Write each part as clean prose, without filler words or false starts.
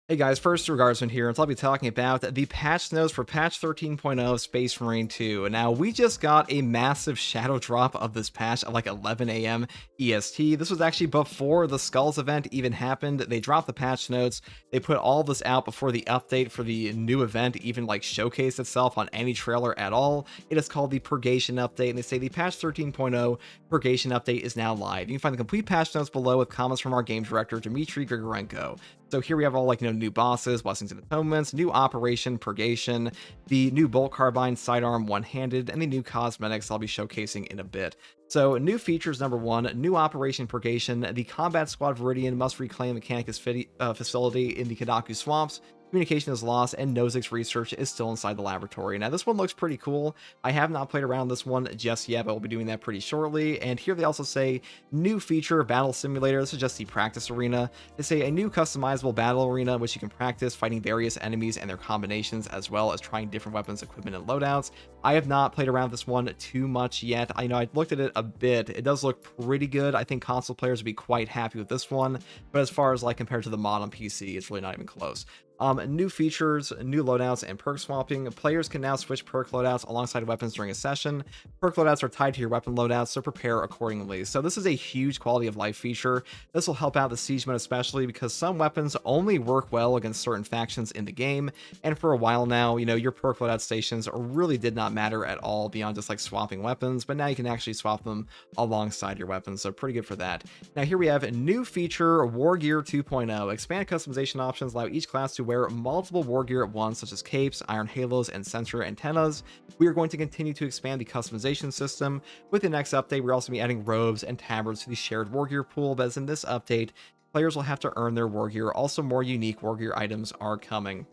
Hey guys, first regardsman here, and so I'll be talking about the patch notes for patch 13.0 Space Marine 2. Now, we just got a massive shadow drop of this patch at like 11 a.m. EST. This was actually before the Skulls event even happened. They dropped the patch notes. They put all this out before the update for the new event even like showcased itself on any trailer at all. It is called the Purgation Update, and they say the patch 13.0 Purgation Update is now live. You can find the complete patch notes below with comments from our game director, Dmitry Grigorenko. So here we have all like, new bosses, blessings and atonements, new operation purgation, the new bolt carbine sidearm one-handed, and the new cosmetics I'll be showcasing in a bit. So new features: number one, new operation purgation. The combat squad Viridian must reclaim Mechanicus facility in the Kadaku swamps. Communication is lost, and Nozick's research is still inside the laboratory. Now, this one looks pretty cool. I have not played around this one just yet, but we'll be doing that pretty shortly. And here they also say, new feature, Battle Simulator. This is just the practice arena. They say a new customizable battle arena, which you can practice fighting various enemies and their combinations, as well as trying different weapons, equipment, and loadouts. I have not played around this one too much yet. I know I looked at it a bit. It does look pretty good. I think console players would be quite happy with this one. But as far as like compared to the mod on PC, it's really not even close. New features, new loadouts, and perk swapping. Players can now switch perk loadouts alongside weapons during a session. Perk loadouts are tied to your weapon loadouts, so prepare accordingly. So this is a huge quality of life feature. This will help out the siege mode especially because some weapons only work well against certain factions in the game, and for a while now, your perk loadout stations really did not matter at all beyond just like swapping weapons, but now you can actually swap them alongside your weapons, so pretty good for that. Now here we have a new feature, Wargear 2.0. Expand customization options allow each class to wear multiple war gear at once, such as capes, iron halos, and sensor antennas. We are going to continue to expand the customization system. With the next update, we're also be adding robes and tabards to the shared war gear pool, but as in this update, players will have to earn their war gear. Also, more unique war gear items are coming.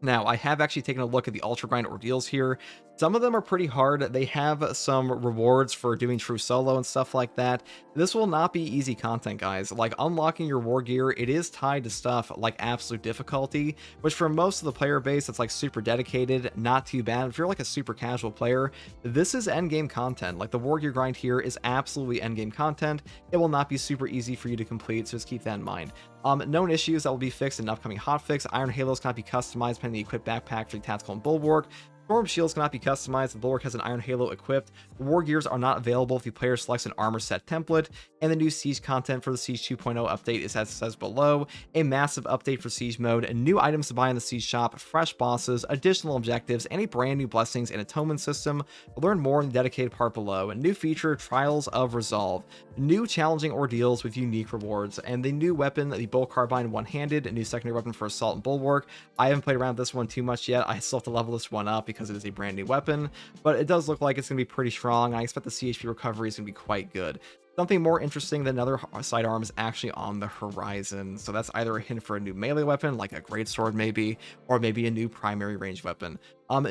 Now, I have actually taken a look at the Ultra Grind ordeals here. Some of them are pretty hard. They have some rewards for doing true solo and stuff like that. This will not be easy content, guys. Like, unlocking your war gear, it is tied to stuff like absolute difficulty, which for most of the player base, it's like super dedicated, not too bad. If you're like a super casual player, this is endgame content. Like, the war gear grind here is absolutely endgame content. It will not be super easy for you to complete, so just keep that in mind. Known issues that will be fixed in an upcoming hotfix. Iron halos cannot be customized pending the equipped backpack for the tactical and bulwark. Storm shields cannot be customized. The bulwark has an iron halo equipped. War gears are not available if the player selects an armor set template. And the new siege content for the Siege 2.0 update is as it says below. A massive update for siege mode, and new items to buy in the siege shop, fresh bosses, additional objectives, and a brand new blessings and atonement system. Learn more in the dedicated part below. A new feature, Trials of Resolve. New challenging ordeals with unique rewards, and the new weapon, the bolt carbine one-handed, a new secondary weapon for assault and bulwark. I haven't played around with this one too much yet. I still have to level this one up because it is a brand new weapon, but it does look like it's going to be pretty strong. I expect the CHP recovery is going to be quite good. Something more interesting than another sidearm is actually on the horizon. So that's either a hint for a new melee weapon, like a greatsword maybe, or maybe a new primary range weapon.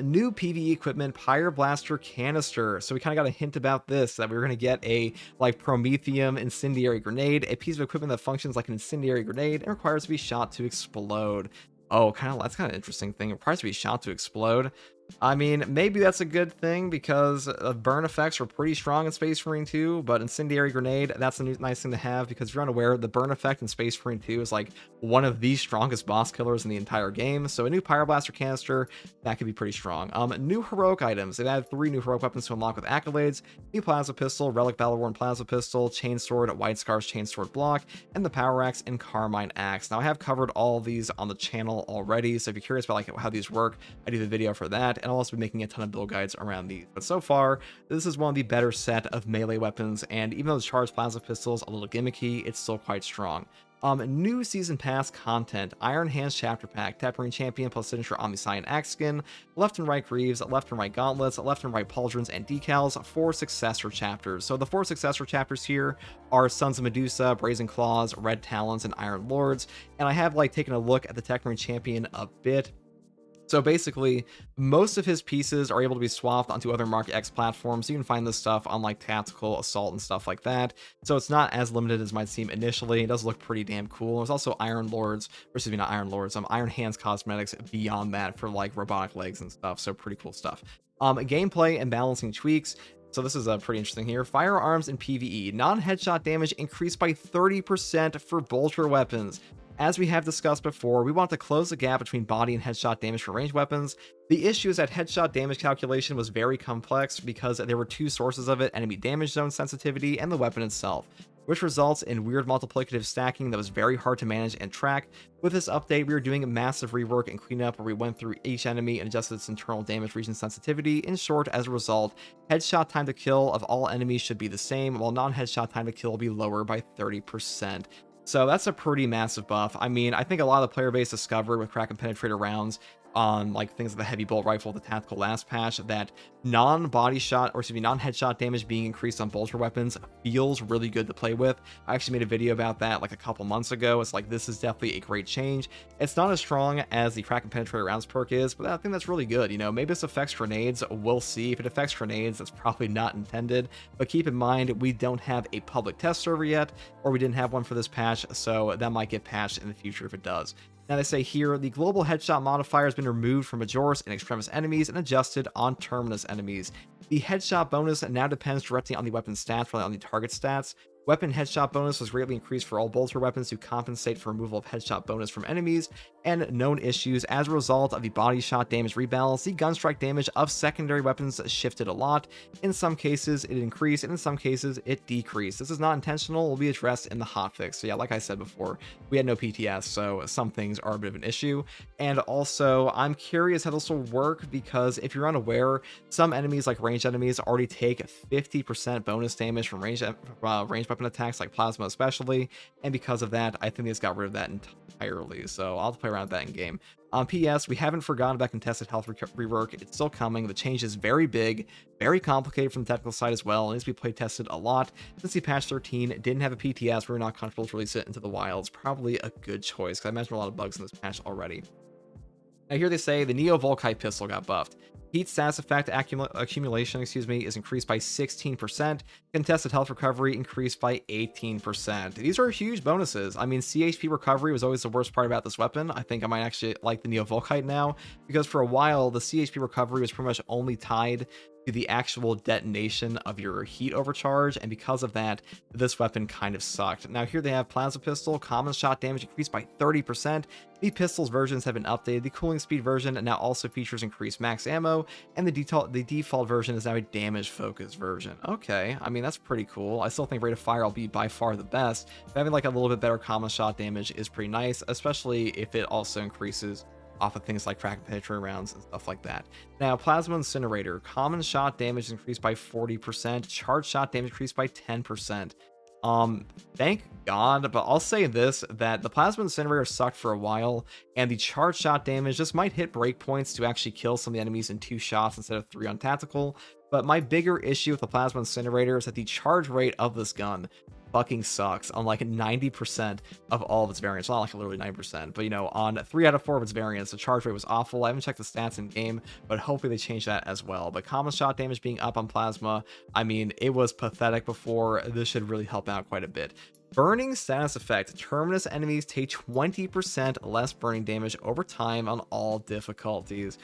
New PvE equipment, Pyre Blaster Canister. So we kind of got a hint about this, that we were going to get a like Prometheum incendiary grenade, a piece of equipment that functions like an incendiary grenade and requires to be shot to explode. Oh, that's kind of interesting thing. It requires to be shot to explode. I mean, maybe that's a good thing because burn effects are pretty strong in Space Marine 2, but Incendiary Grenade, that's a nice thing to have because if you're unaware, the burn effect in Space Marine 2 is like one of the strongest boss killers in the entire game. So a new Pyroblaster Canister, that could be pretty strong. New heroic items. They've added 3 new heroic weapons to unlock with accolades: new Plasma Pistol, Relic Battle-Worn Plasma Pistol, Chainsword, White Scar's Chainsword Block, and the Power Axe and Carmine Axe. Now, I have covered all of these on the channel already, so if you're curious about like how these work, I do the video for that. And I'll also be making a ton of build guides around these. But so far, this is one of the better set of melee weapons, and even though the charged plasma pistol is a little gimmicky, it's still quite strong. New season pass content: Iron Hands chapter pack, Tap Marine Champion plus signature Omniscient Axe skin, left and right greaves, left and right gauntlets, left and right pauldrons and decals, 4 successor chapters. So the 4 successor chapters here are Sons of Medusa, Brazen Claws, Red Talons, and Iron Lords. And I have like taken a look at the Tech Marine Champion a bit. So basically, most of his pieces are able to be swapped onto other Mark X platforms. You can find this stuff on like Tactical, Assault, and stuff like that. So it's not as limited as might seem initially. It does look pretty damn cool. There's also Iron Lords, or excuse me, not Iron Lords, Iron Hands cosmetics beyond that for like robotic legs and stuff. So pretty cool stuff. Gameplay and balancing tweaks. So this is pretty interesting here. Firearms and PvE. Non-headshot damage increased by 30% for bolter weapons. As we have discussed before, we want to close the gap between body and headshot damage for ranged weapons. The issue is that headshot damage calculation was very complex because there were two sources of it: enemy damage zone sensitivity and the weapon itself, which results in weird multiplicative stacking that was very hard to manage and track. With this update, we were doing a massive rework and cleanup where we went through each enemy and adjusted its internal damage region sensitivity. In short, as a result, headshot time to kill of all enemies should be the same, while non-headshot time to kill will be lower by 30%. So that's a pretty massive buff. I mean, I think a lot of the player base discovered with crack and penetrator rounds on like things like the heavy bolt rifle, the tactical last patch, that non-body shot, or excuse me, non-headshot damage being increased on bolter weapons feels really good to play with. I actually made a video about that like a couple months ago. It's like, this is definitely a great change. It's not as strong as the crack and penetrator rounds perk is, but I think that's really good. You know, maybe this affects grenades. We'll see. If it affects grenades, that's probably not intended, but keep in mind, we don't have a public test server yet, or we didn't have one for this patch, so that might get patched in the future if it does. Now they say here, the global headshot modifier has been removed from Majoris and Extremis enemies and adjusted on Terminus enemies. The headshot bonus now depends directly on the weapon stats rather than on the target stats. Weapon headshot bonus was greatly increased for all bolter weapons to compensate for removal of headshot bonus from enemies and known issues. As a result of the body shot damage rebalance, the gun strike damage of secondary weapons shifted a lot. In some cases it increased, and in some cases it decreased. This is not intentional, it will be addressed in the hotfix. So yeah, like I said before, we had no PTS, so some things are a bit of an issue. And also, I'm curious how this will work, because if you're unaware, some enemies like ranged enemies already take 50% bonus damage from ranged weapon attacks, like plasma especially, and because of that, I think they just got rid of that entirely. So I'll have to play around with that in game. PS, we haven't forgotten about contested health rework. It's still coming. The change is very big, very complicated from the technical side as well. It needs to be play tested a lot. Since the patch 13 didn't have a PTS, we were not comfortable to release it into the wild. It's probably a good choice, because I imagine a lot of bugs in this patch already. Now here they say the Neo Volkite pistol got buffed. Heat status effect accumulation, is increased by 16%. Contested health recovery increased by 18%. These are huge bonuses. I mean, CHP recovery was always the worst part about this weapon. I think I might actually like the Neo Volkite now, because for a while, the CHP recovery was pretty much only tied to the actual detonation of your heat overcharge, and because of that, this weapon kind of sucked. Now here they have plasma pistol, common shot damage increased by 30%. The pistol's versions have been updated. The cooling speed version now also features increased max ammo, and the default version is now a damage focused version. Okay, I mean, that's pretty cool. I still think rate of fire will be by far the best, but having like a little bit better common shot damage is pretty nice, especially if it also increases off of things like crack and penetrator rounds and stuff like that. Now, plasma incinerator, common shot damage increased by 40%, charge shot damage increased by 10%. Thank God, but I'll say this, that the plasma incinerator sucked for a while, and the charge shot damage just might hit breakpoints to actually kill some of the enemies in 2 shots instead of 3 on tactical. But my bigger issue with the plasma incinerator is that the charge rate of this gun fucking sucks on like 90% of all of its variants. Not like literally 9%, but you know, on 3 out of 4 of its variants, the charge rate was awful. I haven't checked the stats in game, but hopefully they change that as well. But common shot damage being up on plasma, I mean, it was pathetic before. This should really help out quite a bit. Burning status effect. Terminus enemies take 20% less burning damage over time on all difficulties.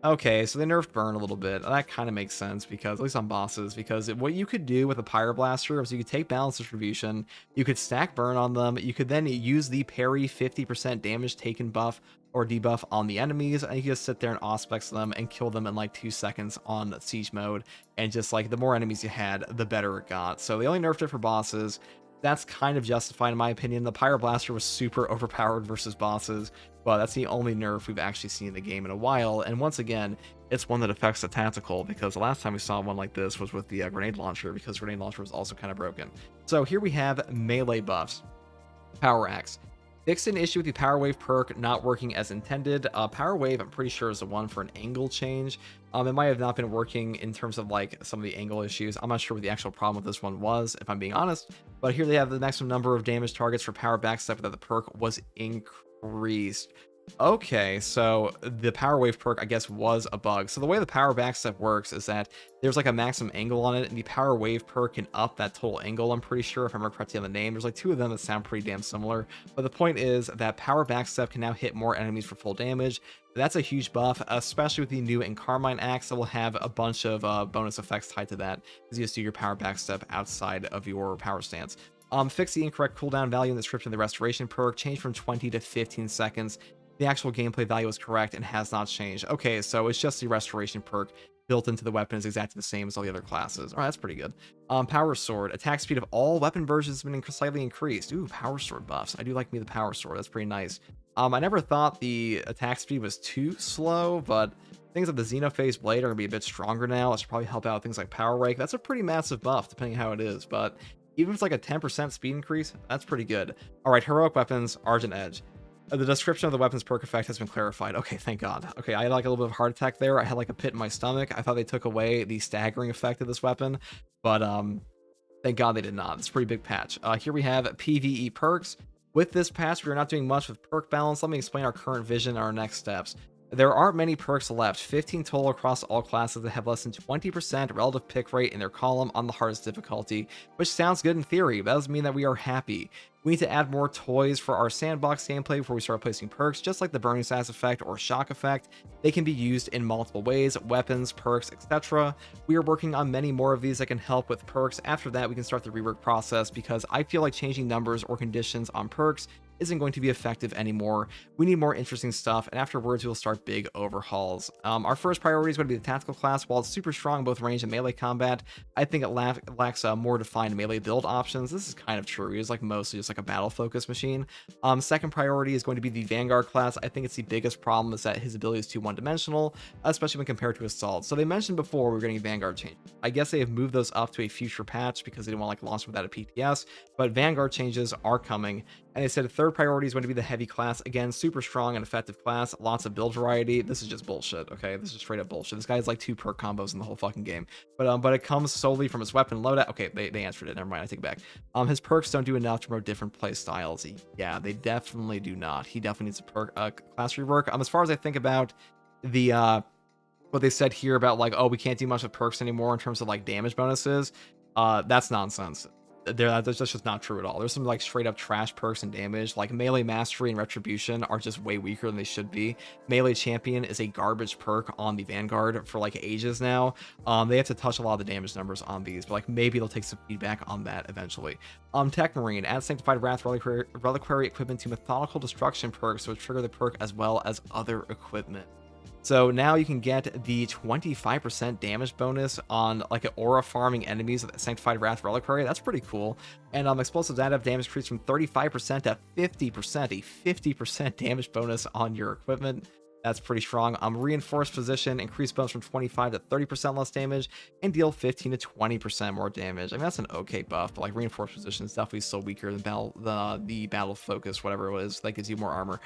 Okay, so they nerfed burn a little bit. That kind of makes sense, because at least on bosses, because what you could do with a Pyroblaster is you could take balance distribution, you could stack burn on them, you could then use the parry 50% damage taken buff or debuff on the enemies, and you can just sit there and auspex them and kill them in like 2 seconds on siege mode, and just like the more enemies you had, the better it got. So they only nerfed it for bosses. That's kind of justified in my opinion. The Pyroblaster was super overpowered versus bosses, but that's the only nerf we've actually seen in the game in a while. And once again, it's one that affects the tactical, because the last time we saw one like this was with the grenade launcher, because grenade launcher was also kind of broken. So here we have melee buffs. Power Axe. Fixed an issue with the Power Wave perk not working as intended. Power Wave, I'm pretty sure, is the one for an angle change. It might have not been working in terms of like some of the angle issues. I'm not sure what the actual problem with this one was, if I'm being honest. But here they have the maximum number of damage targets for power backstep that the perk was increased. Okay, so the Power Wave perk, I guess, was a bug. So the way the power backstep works is that there's like a maximum angle on it, and the Power Wave perk can up that total angle, I'm pretty sure, if I remember correctly on the name. There's like 2 of them that sound pretty damn similar. But the point is that power backstep can now hit more enemies for full damage. That's a huge buff, especially with the new Carmine axe that will have a bunch of bonus effects tied to that, because you just do your power backstep outside of your power stance. Fix the incorrect cooldown value in the description of the restoration perk, change from 20 to 15 seconds. The actual gameplay value is correct and has not changed. Okay, so it's just the restoration perk built into the weapon is exactly the same as all the other classes. All right, that's pretty good. Power sword. Attack speed of all weapon versions has been slightly increased. Ooh, power sword buffs. I do like me the power sword. That's pretty nice. I never thought the attack speed was too slow, but things like the Xenophase Blade are going to be a bit stronger now. That should probably help out things like Power Rake. That's a pretty massive buff, depending on how it is. But even if it's like a 10% speed increase, that's pretty good. All right, heroic weapons, Argent Edge. The description of the weapon's perk effect has been clarified. Okay, thank God. Okay, I had like a little bit of a heart attack there. I had like a pit in my stomach. I thought they took away the staggering effect of this weapon, but thank God they did not. It's a pretty big patch. Here we have PvE perks. With this patch, we are not doing much with perk balance. Let me explain our current vision and our next steps. There aren't many perks left, 15 total across all classes that have less than 20% relative pick rate in their column on the hardest difficulty, which sounds good in theory, but that doesn't mean that we are happy. We need to add more toys for our sandbox gameplay before we start placing perks, just like the burning sass effect or shock effect. They can be used in multiple ways, weapons, perks, etc. We are working on many more of these that can help with perks. After that, we can start the rework process because I feel like changing numbers or conditions on perks isn't going to be effective anymore. We need more interesting stuff, and afterwards we'll start big overhauls. Our first priority is going to be the tactical class. While it's super strong in both range and melee combat, I think it lacks more defined melee build options. This is kind of true. He's like mostly just like a battle focused machine. Second priority is going to be the Vanguard class. I think it's the biggest problem is that his ability is too one-dimensional, especially when compared to Assault. So they mentioned before we were getting Vanguard changes. I guess they have moved those up to a future patch because they didn't want to like launch without a PTS, but Vanguard changes are coming. And they said the third priority is going to be the heavy class. Again, super strong and effective class. Lots of build variety. This is just bullshit, okay? This is straight up bullshit. This guy has like 2 perk combos in the whole fucking game. But it comes solely from his weapon loadout. Okay, they answered it. Never mind, I take it back. His perks don't do enough to promote different play styles. Yeah, they definitely do not. He definitely needs a perk class rework. As far as I think about the what they said here about like, oh, we can't do much with perks anymore in terms of like damage bonuses, that's nonsense. That's just not true at all. There's some like straight up trash perks and damage. Like melee mastery and retribution are just way weaker than they should be. Melee champion is a garbage perk on the Vanguard for like ages now. They have to touch a lot of the damage numbers on these, but like maybe they'll take some feedback on that eventually. Tech Marine adds Sanctified Wrath reliquary equipment to methodical destruction perks, so trigger the perk as well as other equipment. So now you can get the 25% damage bonus on like an aura farming enemies with Sanctified Wrath Reliquary. That's pretty cool. And explosives add up damage increase from 35% to 50%, a 50% damage bonus on your equipment. That's pretty strong. Reinforced position, increase bonus from 25 to 30% less damage, and deal 15 to 20% more damage. I mean, that's an okay buff, but like reinforced position is definitely still weaker than the battle focus, whatever it was, that gives you more armor.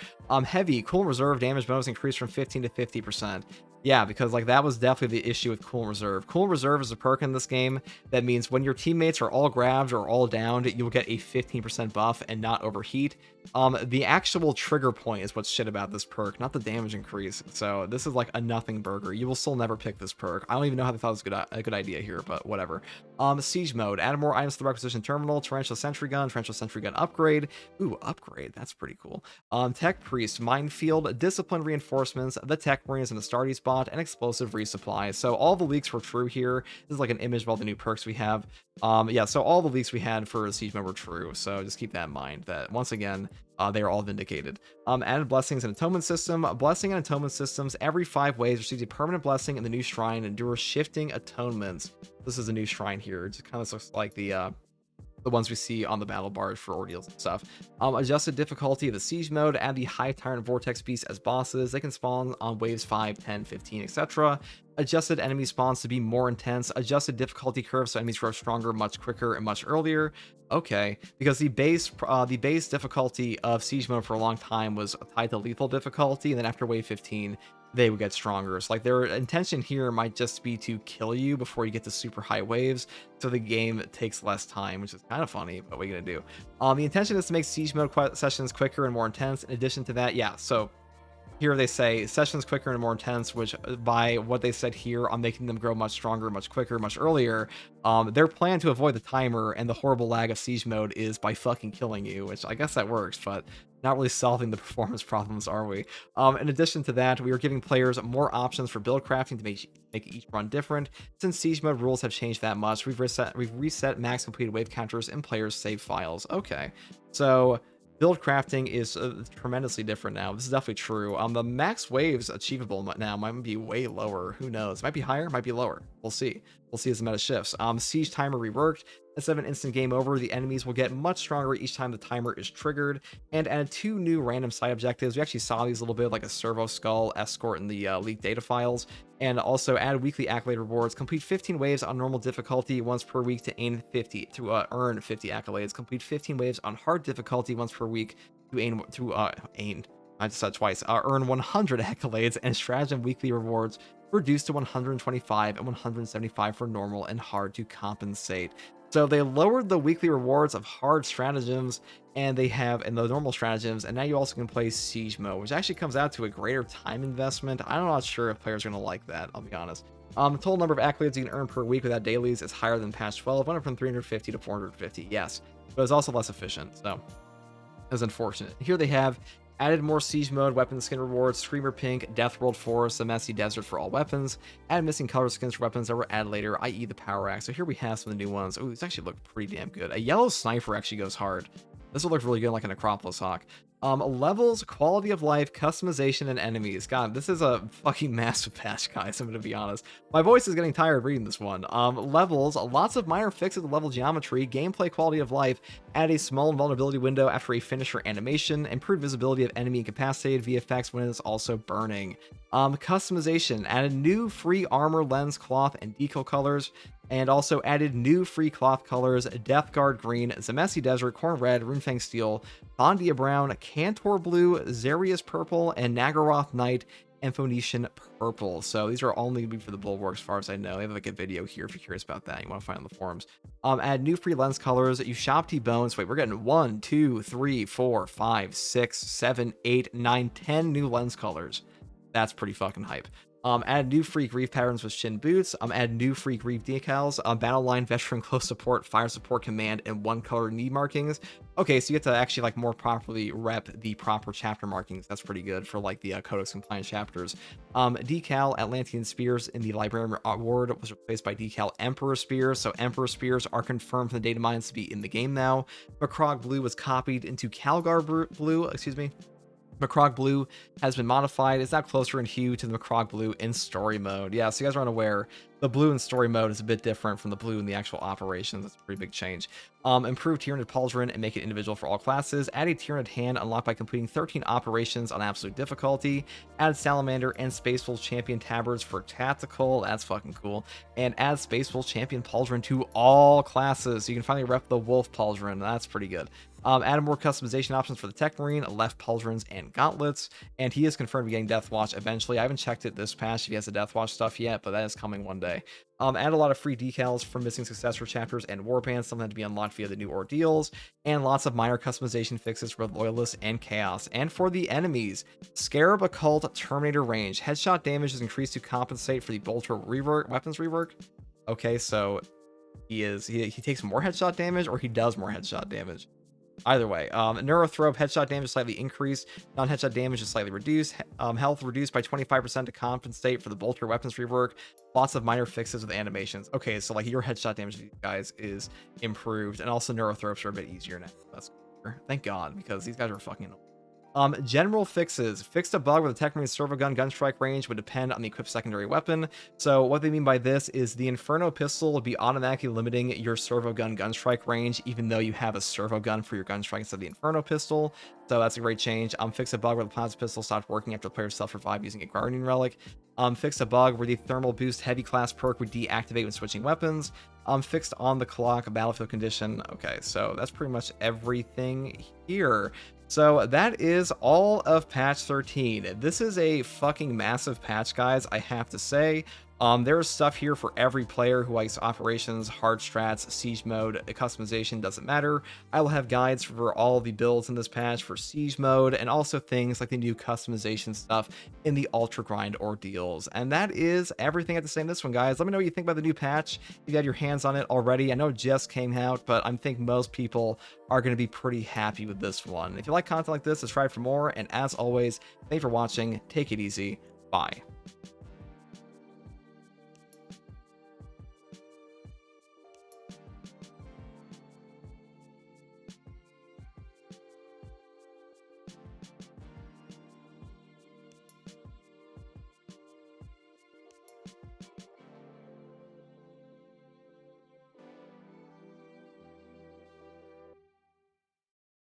Heavy, cool reserve damage bonus increased from 15 to 50%. Yeah, because like that was definitely the issue with Cool Reserve. Cool Reserve is a perk in this game that means when your teammates are all grabbed or all downed, you'll get a 15% buff and not overheat. The actual trigger point is what's shit about this perk, not the damage increase. So this is like a nothing burger. You will still never pick this perk. I don't even know how they thought it was a good idea here, but whatever. Siege mode, add more items to the requisition terminal, Tarantula Sentry Gun upgrade. Ooh, upgrade, that's pretty cool. Tech Priest, Minefield, Discipline Reinforcements, the Tech Marines in the Starty spot, and explosive resupply. So all the leaks were true here. This is like an image of all the new perks we have. Yeah, so all the leaks we had for Siege mode were true. So just keep that in mind that once again, they are all vindicated. Added blessings and atonement system. Blessing and atonement systems every 5 ways receives a permanent blessing in the new shrine and endures shifting atonements. This is a new shrine here. It just kind of looks like the ones we see on the battle bars for ordeals and stuff. Adjusted difficulty of the siege mode, add the high tyrant vortex beasts as bosses. They can spawn on waves 5, 10, 15, etc. Adjusted enemy spawns to be more intense. Adjusted difficulty curve so enemies grow stronger much quicker and much earlier. Okay, because the base difficulty of siege mode for a long time was tied to lethal difficulty, and then after wave 15 they would get stronger. So like their intention here might just be to kill you before you get to super high waves, so the game takes less time, which is kind of funny, but what are you gonna do? The intention is to make siege mode sessions quicker and more intense. In addition to that, yeah, so here they say sessions quicker and more intense, which by what they said here on making them grow much stronger, much quicker, much earlier, their plan to avoid the timer and the horrible lag of siege mode is by fucking killing you, which I guess that works, but not really solving the performance problems, are we? In addition to that, we are giving players more options for build crafting to make each run different. Since siege mode rules have changed that much, we've reset max completed wave counters in players' save files. Okay, so build crafting is tremendously different now. This is definitely true. The max waves achievable now might be way lower. Who knows? Might be higher, might be lower. We'll see. We'll see as the meta shifts. Siege timer reworked. Instead of an instant game over, the enemies will get much stronger each time the timer is triggered, and added 2 new random side objectives. We actually saw these a little bit, like a servo skull escort in the leaked data files, and also add weekly accolade rewards. Complete 15 waves on normal difficulty once per week to earn 50 accolades. Complete 15 waves on hard difficulty once per week to I just said twice. Earn 100 accolades, and stratagem weekly rewards reduced to 125 and 175 for normal and hard to compensate. So they lowered the weekly rewards of hard stratagems and the normal stratagems, and now you also can play siege mode, which actually comes out to a greater time investment. I'm not sure if players are going to like that, I'll be honest. The total number of accolades you can earn per week without dailies is higher than patch 12, went up from 350 to 450, yes, but it's also less efficient, so it's unfortunate. Here they have added more siege mode, weapon skin rewards, Screamer Pink, Death World Forest, the Messy Desert for all weapons, add missing color skins for weapons that were added later, i.e. the Power Axe. So here we have some of the new ones. Oh, these actually look pretty damn good. A yellow sniper actually goes hard. This will look really good like an Acropolis Hawk. Levels, quality of life, customization, and enemies. God, this is a fucking massive patch, guys, I'm gonna be honest. My voice is getting tired reading this one. Levels, lots of minor fixes to level geometry, gameplay quality of life, add a small invulnerability window after a finisher animation, improved visibility of enemy incapacitated VFX when it's also burning. Customization, added new free armor, lens, cloth, and decal colors, and also added new free cloth colors: Death Guard Green, Zemesi Desert, Corn Red, Runefang Steel, Bondia Brown, Cantor Blue, Zarius Purple, and Nagaroth Night and Phoenician Purple. So these are all new for the Bulwark as far as I know. They have like a video here if you're curious about that. You want to find on the forums. Add new free lens colors. You shop T-Bones. Wait, we're getting 1, 2, 3, 4, 5, 6, 7, 8, 9, 10 new lens colors. That's pretty fucking hype. Add new free Grief patterns with Shin Boots. Add new free Grief decals. Battle Line, Veteran, Close Support, Fire Support, Command, and 1 color knee markings. Okay, so you get to actually like more properly rep the proper chapter markings. That's pretty good for like the Codex compliant chapters. Decal Atlantean Spears in the Librarian Award was replaced by Decal Emperor Spears. So Emperor Spears are confirmed from the data mines to be in the game now. Macrog Blue was copied into Calgar Blue, excuse me. Macrog Blue has been modified. It's now closer in hue to the Macrog Blue in story mode. Yeah, so you guys are unaware, the blue in story mode is a bit different from the blue in the actual operations. That's a pretty big change. Improved Tyranid Pauldron and make it individual for all classes. Add a Tyranid hand unlocked by completing 13 operations on absolute difficulty. Add Salamander and Spaceful Champion Tabards for tactical. That's fucking cool. And add Spaceful Champion Pauldron to all classes. So you can finally rep the Wolf Pauldron. That's pretty good. Add more customization options for the Tech Marine, left pauldrons, and gauntlets. And he is confirmed to be getting Death Watch eventually. I haven't checked it this patch if he has the Death Watch stuff yet, but that is coming one day. Add a lot of free decals from missing successor chapters and warbands, something to be unlocked via the new ordeals, and lots of minor customization fixes for Loyalists and Chaos. And for the enemies, Scarab Occult Terminator range. Headshot damage is increased to compensate for the Bolter weapons rework. Okay, so he takes more headshot damage, or he does more headshot damage. Either way, Neurothrope, headshot damage slightly increased, non-headshot damage is slightly reduced, health reduced by 25% to compensate for the Bolter weapons rework, lots of minor fixes with animations. Okay, so like your headshot damage, guys, is improved, and also Neurothropes are a bit easier now. That's cool. Thank God, because these guys are fucking annoying. General fixes. Fixed a bug where the Tech Marine servo gun gunstrike range would depend on the equipped secondary weapon. So what they mean by this is the Inferno pistol would be automatically limiting your servo gun gunstrike range, even though you have a servo gun for your gunstrike instead of the Inferno pistol. So that's a great change. Fix a bug where the plasma pistol stopped working after the player self-revived using a Guardian Relic. Fix a bug where the Thermal Boost Heavy class perk would deactivate when switching weapons. Fixed on the clock battlefield condition. Okay, so that's pretty much everything here. So that is all of patch 13. This is a fucking massive patch, guys, I have to say. There's stuff here for every player who likes operations, hard strats, siege mode, customization, doesn't matter. I will have guides for all the builds in this patch for siege mode, and also things like the new customization stuff in the ultra grind ordeals. And that is everything I have to say in this one, guys. Let me know what you think about the new patch. If you had your hands on it already, I know it just came out, but I think most people are going to be pretty happy with this one. If you like content like this, subscribe for more, and as always, thank you for watching. Take it easy. Bye.